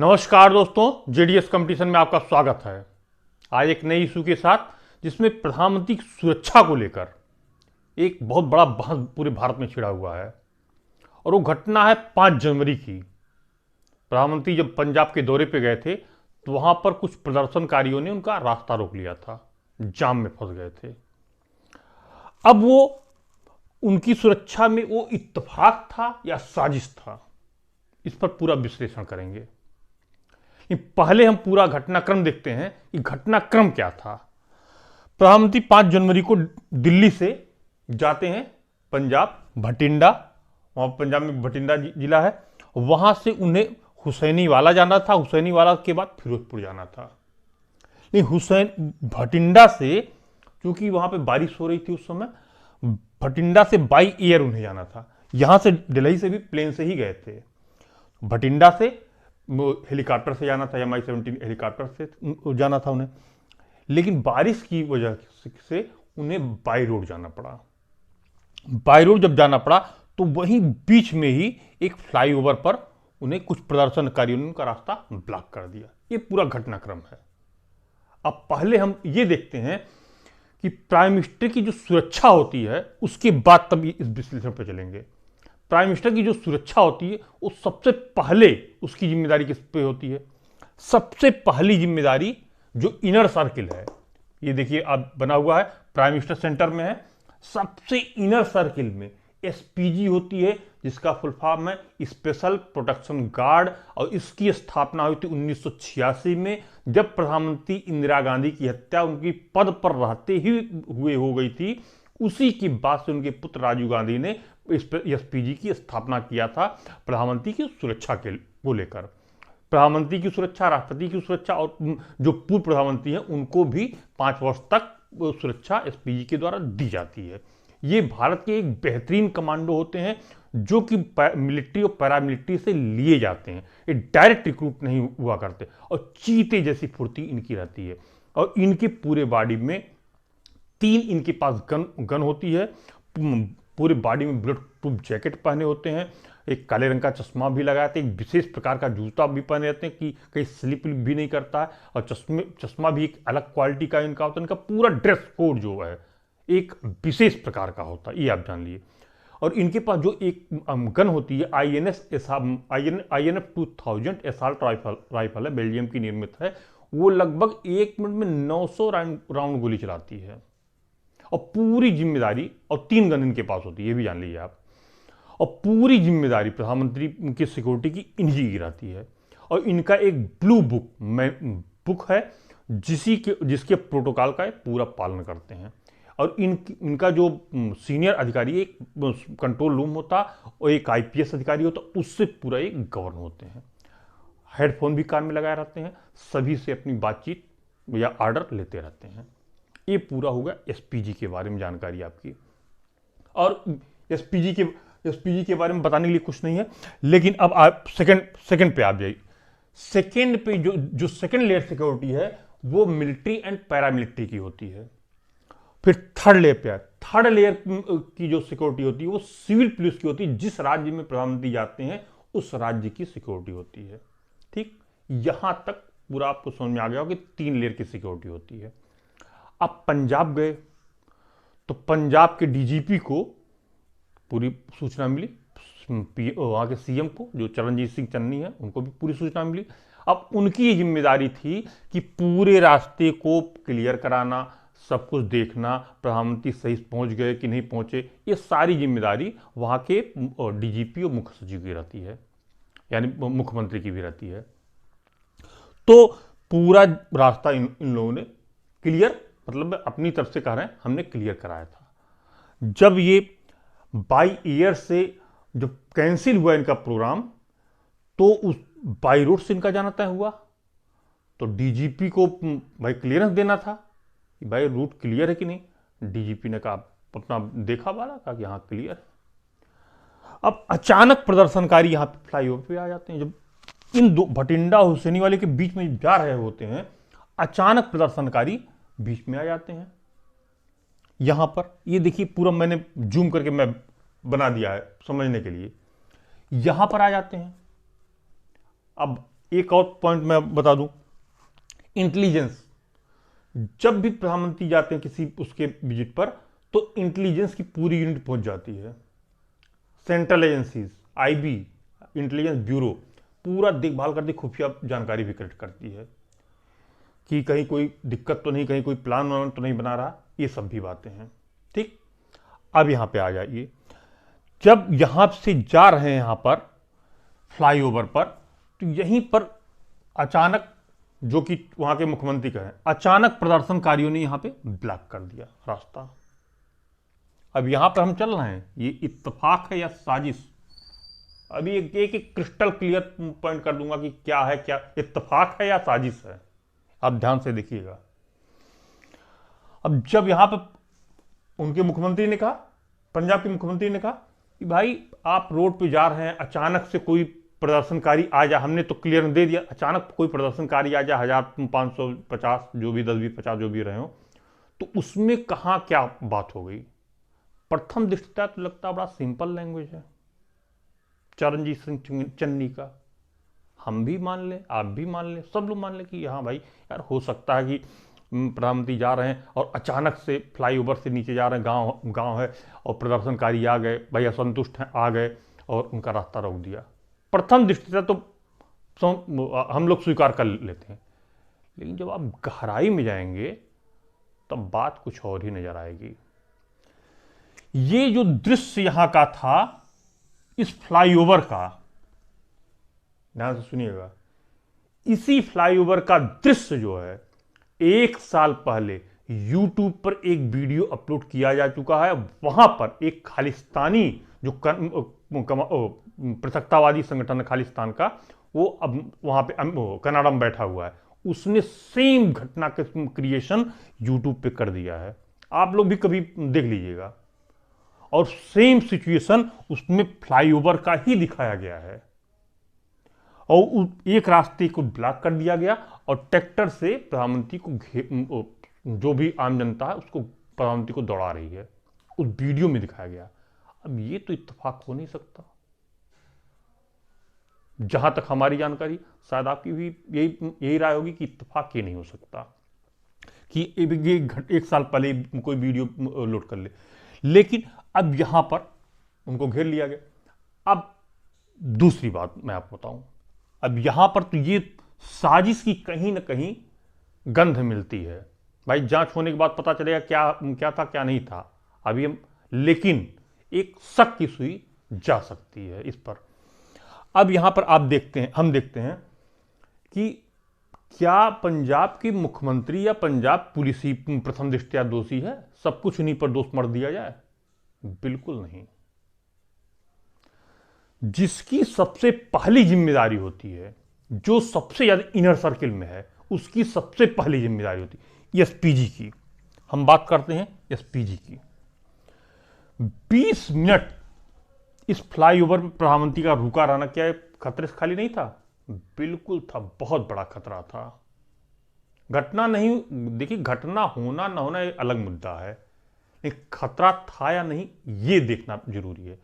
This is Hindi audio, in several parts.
नमस्कार दोस्तों, जेडीएस कंपटीशन में आपका स्वागत है। आज एक नई इशू के साथ जिसमें प्रधानमंत्री की सुरक्षा को लेकर एक बहुत बड़ा बहस पूरे भारत में छिड़ा हुआ है और वो घटना है 5 जनवरी की। प्रधानमंत्री जब पंजाब के दौरे पे गए थे तो वहां पर कुछ प्रदर्शनकारियों ने उनका रास्ता रोक लिया था, जाम में फंस गए थे। अब वो उनकी सुरक्षा में वो इत्तेफाक था या साजिश था, इस पर पूरा विश्लेषण करेंगे। पहले हम पूरा घटनाक्रम देखते हैं कि घटनाक्रम क्या था। प्रधानमंत्री 5 जनवरी को दिल्ली से जाते हैं पंजाब, भटिंडा, वहां पंजाब में भटिंडा जिला है, वहां से उन्हें हुसैनीवाला जाना था। हुसैनीवाला के बाद फिरोजपुर जाना था। लेकिन भटिंडा से, क्योंकि वहां पे बारिश हो रही थी उस समय, भटिंडा से बाई एयर उन्हें जाना था। यहां से दिल्ली से भी प्लेन से ही गए थे। भटिंडा से हेलीकॉप्टर से जाना था, MI-17 हेलीकॉप्टर से जाना था उन्हें, लेकिन बारिश की वजह से उन्हें बाई रोड जाना पड़ा। बाई रोड जब जाना पड़ा तो वहीं बीच में ही एक फ्लाईओवर पर उन्हें कुछ प्रदर्शनकारियों ने उनका रास्ता ब्लॉक कर दिया। ये पूरा घटनाक्रम है। अब पहले हम ये देखते हैं कि प्राइम मिनिस्टर की जो सुरक्षा होती है उसके बाद तब इस विश्लेषण पर चलेंगे। प्राइम मिनिस्टर की जो सुरक्षा होती है वो सबसे पहले उसकी जिम्मेदारी किस पे होती है? सबसे पहली जिम्मेदारी जो इनर सर्किल है, ये देखिए आप बना हुआ है, प्राइम मिनिस्टर सेंटर में है। सबसे इनर सर्किल में SPG होती है, जिसका फुल फॉर्म है स्पेशल प्रोटेक्शन गार्ड, और इसकी स्थापना हुई थी 1986 में, जब प्रधानमंत्री इंदिरा गांधी की हत्या उनकी पद पर रहते ही हो गई थी। उसी के बाद से उनके पुत्र राजीव गांधी ने SPG की स्थापना किया था प्रधानमंत्री की सुरक्षा को लेकर। प्रधानमंत्री की सुरक्षा, राष्ट्रपति की सुरक्षा, और जो पूर्व प्रधानमंत्री हैं उनको भी 5 वर्ष तक सुरक्षा SPG के द्वारा दी जाती है। ये भारत के एक बेहतरीन कमांडो होते हैं जो कि मिलिट्री और पैरामिलिट्री से लिए जाते हैं। ये डायरेक्ट रिक्रूट नहीं हुआ करते और चीते जैसी फुर्ती इनकी रहती है। और इनके पूरे बॉडी में 3 इनके पास गन होती है। पूरे बॉडी में बुलेट प्रूफ जैकेट पहने होते हैं, एक काले रंग का चश्मा भी लगाए थे, एक विशेष प्रकार का जूता भी पहने रहते हैं कि कहीं स्लिप भी नहीं करता है, और चश्मा भी एक अलग क्वालिटी का इनका होता है। इनका पूरा ड्रेस कोड जो है एक विशेष प्रकार का होता है, ये आप जान लिए। और इनके पास जो एक गन होती है INF 2000 एसाल्ट राइफल है, बेल्जियम की निर्मित है। वो लगभग 1 मिनट में 900 राउंड गोली चलाती है, और पूरी जिम्मेदारी, और 3 गन इनके पास होती है, ये भी जान लीजिए आप। और पूरी जिम्मेदारी प्रधानमंत्री की सिक्योरिटी की इन्हीं की रहती है। और इनका एक ब्लू बुक है जिसके प्रोटोकॉल का पूरा पालन करते हैं। और इनका जो सीनियर अधिकारी, एक कंट्रोल रूम होता और एक IPS अधिकारी होता, उससे पूरा एक गवर्न होते हैं। हेडफोन भी कान में लगाए रहते हैं, सभी से अपनी बातचीत या ऑर्डर लेते रहते हैं। ये पूरा होगा SPG के बारे में जानकारी आपकी। और SPG के बारे में बताने के लिए कुछ नहीं है, लेकिन अब आप सेकंड पे आप जाइए। सेकंड पे जो सेकंड लेयर सिक्योरिटी है वो मिलिट्री एंड पैरामिलिट्री की होती है। फिर थर्ड लेयर पे, थर्ड लेयर की जो सिक्योरिटी होती है वो सिविल पुलिस की होती है। जिस राज्य में प्रधानमंत्री जाते हैं उस राज्य की सिक्योरिटी होती है। ठीक, यहां तक पूरा आपको समझ में आ गया हो कि 3 लेयर की सिक्योरिटी होती है। अब पंजाब गए तो पंजाब के DGP को पूरी सूचना मिली, वहां के CM को जो चरणजीत सिंह चन्नी है उनको भी पूरी सूचना मिली। अब उनकी ये जिम्मेदारी थी कि पूरे रास्ते को क्लियर कराना, सब कुछ देखना, प्रधानमंत्री सही पहुंच गए कि नहीं पहुंचे, ये सारी जिम्मेदारी वहां के DGP और मुख्य सचिव की रहती है, यानी मुख्यमंत्री की भी रहती है। तो पूरा रास्ता इन लोगों ने क्लियर, मतलब अपनी तरफ से कह रहे हैं हमने क्लियर कराया था। जब ये बाई एयर से जब कैंसिल हुआ इनका प्रोग्राम, तो उस बाई रोड से इनका जाना तय हुआ। तो DGP को भाई क्लियरेंस देना था कि भाई रूट क्लियर है कि नहीं। DGP ने कहा, अपना देखा वाला, कहा कि हाँ क्लियर है। अब अचानक प्रदर्शनकारी यहां पे फ्लाईओवर पे आ जाते हैं। जब इन दो भटिंडा हुसैनी वाले के बीच में जा रहे होते हैं, अचानक प्रदर्शनकारी बीच में आ जाते हैं। यहां पर ये देखिए, पूरा मैंने जूम करके मैं बना दिया है समझने के लिए। यहां पर आ जाते हैं। अब एक और पॉइंट मैं बता दूं, इंटेलिजेंस। जब भी प्रधानमंत्री जाते हैं किसी उसके विजिट पर, तो इंटेलिजेंस की पूरी यूनिट पहुंच जाती है। Central agencies, IB, intelligence bureau पूरा देखभाल करती, खुफिया जानकारी भी कलेक्ट करती है कि कहीं कोई दिक्कत तो नहीं, कहीं कोई प्लान तो नहीं बना रहा। ये सब भी बातें हैं। ठीक, अब यहां पे आ जाइए। जब यहां से जा रहे हैं यहां पर फ्लाईओवर पर, तो यहीं पर अचानक, जो कि वहां के मुख्यमंत्री कहें, अचानक प्रदर्शनकारियों ने यहां पे ब्लॉक कर दिया रास्ता। अब यहां पर हम चल रहे हैं, ये इत्तेफाक है या साजिश? अभी एक एक क्रिस्टल क्लियर पॉइंट कर दूंगा कि क्या है, क्या इत्तेफाक है या साजिश है। आप ध्यान से देखिएगा। अब जब यहां पर उनके मुख्यमंत्री ने कहा, पंजाब के मुख्यमंत्री ने कहा कि भाई आप रोड पे जा रहे हैं, अचानक से कोई प्रदर्शनकारी आ जाए, हमने तो क्लियर दे दिया, अचानक कोई प्रदर्शनकारी आ जाए 1550 जो भी 10-20-50 जो भी रहे हो, तो उसमें कहां क्या बात हो गई? प्रथम दृष्टया तो लगता बड़ा सिंपल लैंग्वेज है चरणजीत सिंह चन्नी का। हम भी मान ले, आप भी मान ले, सब लोग मान ले कि हाँ भाई यार, हो सकता है कि प्रधानमंत्री जा रहे हैं और अचानक से फ्लाईओवर से नीचे जा रहे हैं, गांव है और प्रदर्शनकारी आ गए, भाई असंतुष्ट हैं, आ गए और उनका रास्ता रोक दिया। प्रथम दृष्टि से तो हम लोग स्वीकार कर लेते हैं, लेकिन जब आप गहराई में जाएंगे तब बात कुछ और ही नजर आएगी। ये जो दृश्य यहां का था इस फ्लाईओवर का, ध्यान से सुनिएगा, इसी फ्लाईओवर का दृश्य जो है 1 साल पहले YouTube पर एक वीडियो अपलोड किया जा चुका है। वहां पर एक खालिस्तानी जो पृथकतावादी संगठन है खालिस्तान का, वो अब वहां पे कनाडा में बैठा हुआ है, उसने सेम घटना का क्रिएशन YouTube पे कर दिया है। आप लोग भी कभी देख लीजिएगा। और सेम सिचुएशन उसमें फ्लाईओवर का ही दिखाया गया है और एक रास्ते को ब्लॉक कर दिया गया और ट्रैक्टर से प्रधानमंत्री को जो भी आम जनता है उसको प्रधानमंत्री को दौड़ा रही है, उस वीडियो में दिखाया गया। अब ये तो इत्तेफाक हो नहीं सकता। जहां तक हमारी जानकारी, शायद आपकी भी यही राय होगी कि इत्तेफाक ये नहीं हो सकता कि ये 1 साल पहले कोई वीडियो लोड कर ले। लेकिन अब यहां पर उनको घेर लिया गया। अब दूसरी बात मैं आपको बताऊं, अब यहां पर तो ये साजिश की कहीं ना कहीं गंध मिलती है। भाई जांच होने के बाद पता चलेगा क्या था क्या नहीं था अभी हम, लेकिन एक शक की सुई जा सकती है इस पर। अब यहां पर हम देखते हैं कि क्या पंजाब के मुख्यमंत्री या पंजाब पुलिस ही प्रथम दृष्टया दोषी है, सब कुछ उन्हीं पर दोष मर दिया जाए? बिल्कुल नहीं। जिसकी सबसे पहली जिम्मेदारी होती है, जो सबसे ज्यादा इनर सर्किल में है, उसकी सबसे पहली जिम्मेदारी होती है एसपीजी की। हम बात करते हैं एसपीजी की। 20 मिनट इस फ्लाईओवर पर प्रधानमंत्री का रुका रहना क्या खतरे से खाली नहीं था? बिल्कुल था, बहुत बड़ा खतरा था। घटना नहीं, देखिए घटना होना ना होना एक अलग मुद्दा है, लेकिन खतरा था या नहीं ये देखना जरूरी है।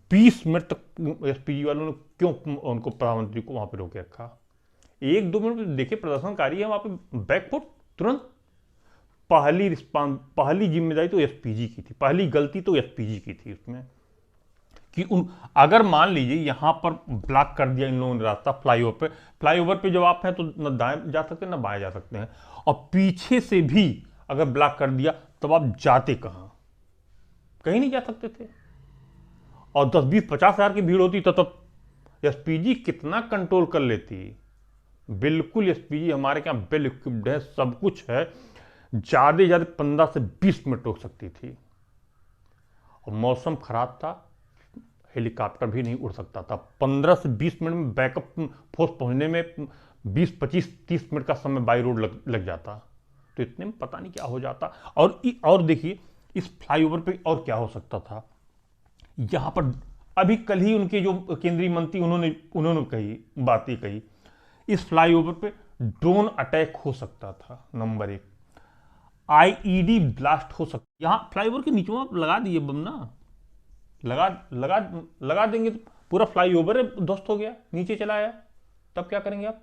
20 मिनट तक एसपीजी वालों ने क्यों उनको प्रधानमंत्री को वहां पे रोके रखा? 1-2 मिनट देखिए प्रदर्शनकारी है वहां पे बैकफुट तुरंत। पहली जिम्मेदारी तो एसपीजी की थी, पहली गलती तो एसपीजी की थी उसमें कि अगर मान लीजिए यहां पर ब्लॉक कर दिया इन लोगों ने रास्ता फ्लाईओवर पे जब आप हैं तो न दाएं जा सकते ना बाएं जा सकते हैं, और पीछे से भी अगर ब्लॉक कर दिया तब आप जाते कहां? कहीं नहीं जा सकते थे। और 10-20-50 हजार की भीड़ होती तो तब एसपीजी कितना कंट्रोल कर लेती? बिल्कुल एसपीजी हमारे यहाँ वेल इक्विप्ड है, सब कुछ है, ज्यादा 15 से 20 मिनट रोक सकती थी। और मौसम खराब था, हेलीकॉप्टर भी नहीं उड़ सकता था। 15 से 20 मिनट में बैकअप फोर्स पहुंचने में 20-25-30 मिनट का समय बाई रोड लग जाता, तो इतने में पता नहीं क्या हो जाता। और देखिए इस फ्लाईओवर पे और क्या हो सकता था। यहां पर अभी कल ही उनके जो केंद्रीय मंत्री उन्होंने बातें कही, इस फ्लाईओवर पे ड्रोन अटैक हो सकता था, नंबर 1। आईईडी ब्लास्ट हो सकता, यहां फ्लाईओवर के नीचे आप लगा दिए बम ना, लगा देंगे तो पूरा फ्लाईओवर ध्वस्त हो गया, नीचे चला आया। तब क्या करेंगे आप?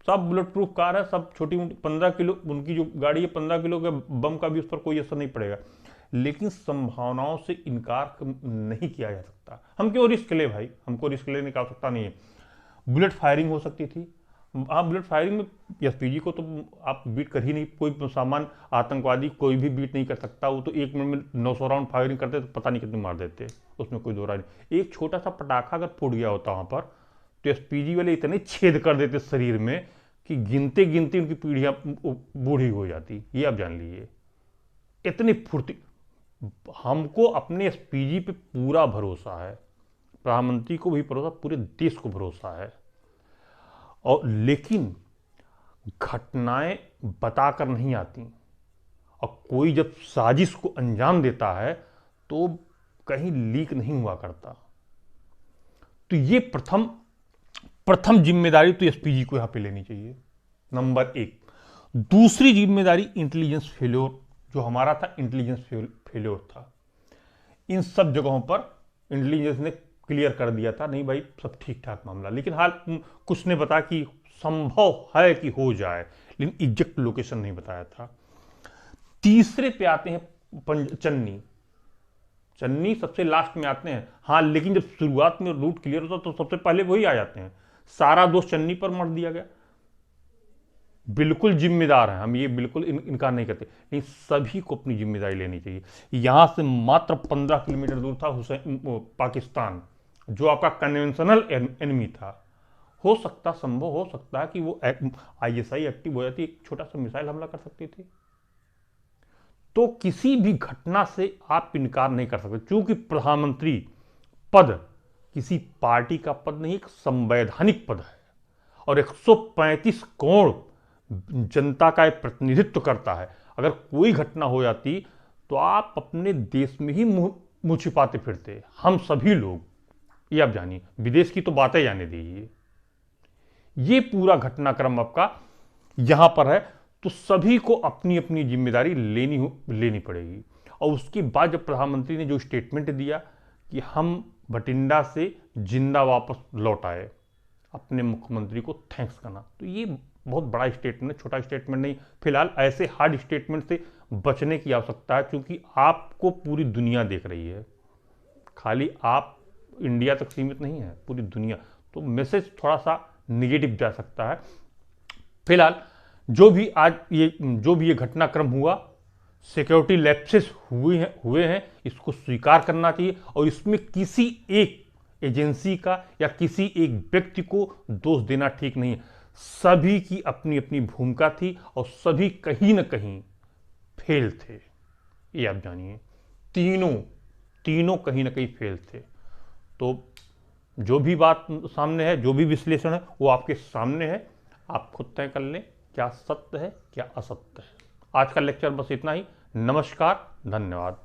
सब बुलेट प्रूफ कार है, सब छोटी मोटी 15 किलो उनकी जो गाड़ी है, 15 किलो के बम का भी उस पर कोई असर नहीं पड़ेगा। लेकिन संभावनाओं से इनकार नहीं किया जा सकता। हम क्यों रिस्क ले भाई, हमको रिस्क लेने की आवश्यकता नहीं है। बुलेट फायरिंग हो सकती थी। आप बुलेट फायरिंग में एसपीजी को तो आप बीट कर ही नहीं, कोई सामान आतंकवादी कोई भी बीट नहीं कर सकता। वो तो 1 मिनट में 900 राउंड फायरिंग करते तो पता नहीं कितने मार देते, उसमें कोई दो राय नहीं। एक छोटा सा पटाखा अगर फूट गया होता वहां पर तो एसपीजी वाले इतने छेद कर देते शरीर में कि गिनते गिनते उनकी पीढ़ियां बूढ़ी हो जाती। ये आप जान लीजिए, इतनी फुर्ती। हमको अपने एसपीजी पे पूरा भरोसा है, प्रधानमंत्री को भी भरोसा, पूरे देश को भरोसा है। और लेकिन घटनाएं बताकर नहीं आती, और कोई जब साजिश को अंजाम देता है तो कहीं लीक नहीं हुआ करता। तो ये प्रथम जिम्मेदारी तो एसपीजी को यहां पे लेनी चाहिए, नंबर 1। दूसरी जिम्मेदारी इंटेलिजेंस फेल्योर, जो हमारा था इंटेलिजेंस फेल्योर था। इन सब जगहों पर इंटेलिजेंस ने क्लियर कर दिया था, नहीं भाई सब ठीक ठाक मामला, लेकिन हाल कुछ ने बताया कि संभव है कि हो जाए, लेकिन एग्जैक्ट लोकेशन नहीं बताया था। तीसरे पे आते हैं चन्नी सबसे लास्ट में आते हैं। हाँ, लेकिन जब शुरुआत में रूट क्लियर होता तो सबसे पहले वही आ जाते हैं। सारा दोष चन्नी पर मर दिया गया। बिल्कुल जिम्मेदार हैं हम, ये बिल्कुल इनकार नहीं करते, लेकिन सभी को अपनी जिम्मेदारी लेनी चाहिए। यहां से मात्र 15 किलोमीटर दूर था पाकिस्तान, जो आपका कन्वेंशनल एनिमी था। संभव हो सकता है कि वो आईएसआई एक्टिव हो जाती, एक छोटा सा मिसाइल हमला कर सकती थी। तो किसी भी घटना से आप इनकार नहीं कर सकते, क्योंकि प्रधानमंत्री पद किसी पार्टी का पद नहीं, एक संवैधानिक पद है और 135 करोड़ जनता का प्रतिनिधित्व करता है। अगर कोई घटना हो जाती तो आप अपने देश में ही मुंह छिपाते फिरते, हम सभी लोग। ये आप जानिए, विदेश की तो बातें जाने दीजिए। ये पूरा घटनाक्रम आपका यहां पर है, तो सभी को अपनी अपनी जिम्मेदारी लेनी पड़ेगी। और उसके बाद जब प्रधानमंत्री ने जो स्टेटमेंट दिया कि हम बठिंडा से जिंदा वापस लौट आए, अपने मुख्यमंत्री को थैंक्स करना, तो ये बहुत बड़ा स्टेटमेंट, छोटा स्टेटमेंट नहीं। फिलहाल ऐसे हार्ड स्टेटमेंट से बचने की आवश्यकता है, क्योंकि आपको पूरी दुनिया देख रही है, खाली आप इंडिया तक सीमित नहीं है, पूरी दुनिया। तो मैसेज थोड़ा सा निगेटिव जा सकता है। फिलहाल जो भी ये घटनाक्रम हुआ, सिक्योरिटी लैप्सेस हुए हैं, इसको स्वीकार करना चाहिए। और इसमें किसी एक एजेंसी का या किसी एक व्यक्ति को दोष देना ठीक नहीं है। सभी की अपनी अपनी भूमिका थी और सभी कहीं ना कहीं फेल थे, ये आप जानिए। तीनों कहीं ना कहीं फेल थे। तो जो भी बात सामने है, जो भी विश्लेषण है, वो आपके सामने है। आप खुद तय कर लें क्या सत्य है क्या असत्य है। आज का लेक्चर बस इतना ही। नमस्कार, धन्यवाद।